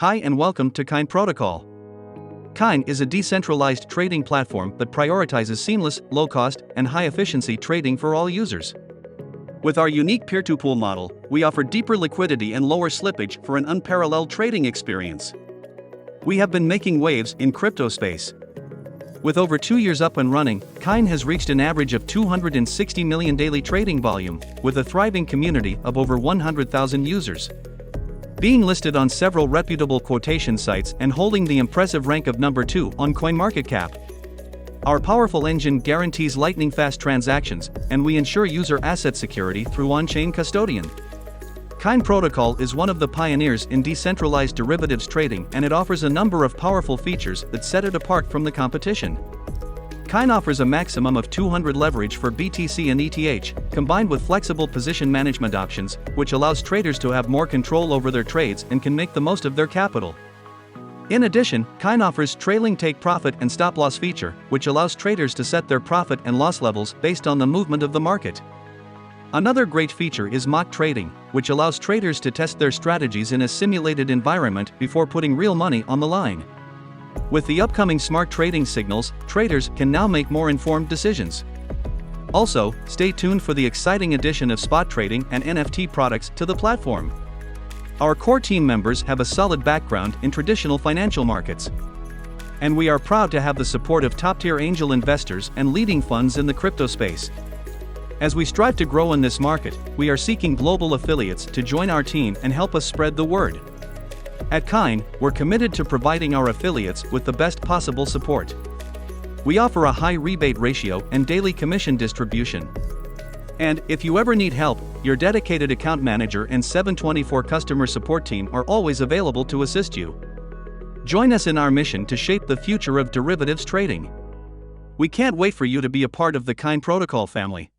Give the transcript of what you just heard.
Hi and welcome to Kine Protocol. Kine is a decentralized trading platform that prioritizes seamless, low-cost, and high-efficiency trading for all users. With our unique peer-to-pool model, we offer deeper liquidity and lower slippage for an unparalleled trading experience. We have been making waves in crypto space. With over 2 years up and running, Kine has reached an average of 260 million daily trading volume, with a thriving community of over 100,000 users. Being listed on several reputable quotation sites and holding the impressive rank of number 2 on CoinMarketCap. Our powerful engine guarantees lightning-fast transactions, and we ensure user asset security through on-chain custodian. Kine Protocol is one of the pioneers in decentralized derivatives trading, and it offers a number of powerful features that set it apart from the competition. Kine offers a maximum of 200 leverage for BTC and ETH, combined with flexible position management options, which allows traders to have more control over their trades and can make the most of their capital. In addition, Kine offers trailing take profit and stop loss feature, which allows traders to set their profit and loss levels based on the movement of the market. Another great feature is mock trading, which allows traders to test their strategies in a simulated environment before putting real money on the line. With the upcoming smart trading signals, traders can now make more informed decisions. Also, stay tuned for the exciting addition of spot trading and NFT products to the platform. Our core team members have a solid background in traditional financial markets. And we are proud to have the support of top-tier angel investors and leading funds in the crypto space. As we strive to grow in this market, we are seeking global affiliates to join our team and help us spread the word. At Kine, we're committed to providing our affiliates with the best possible support. We offer a high rebate ratio and daily commission distribution. And if you ever need help, your dedicated account manager and 7/24 customer support team are always available to assist you. Join us in our mission to shape the future of derivatives trading. We can't wait for you to be a part of the Kine Protocol family.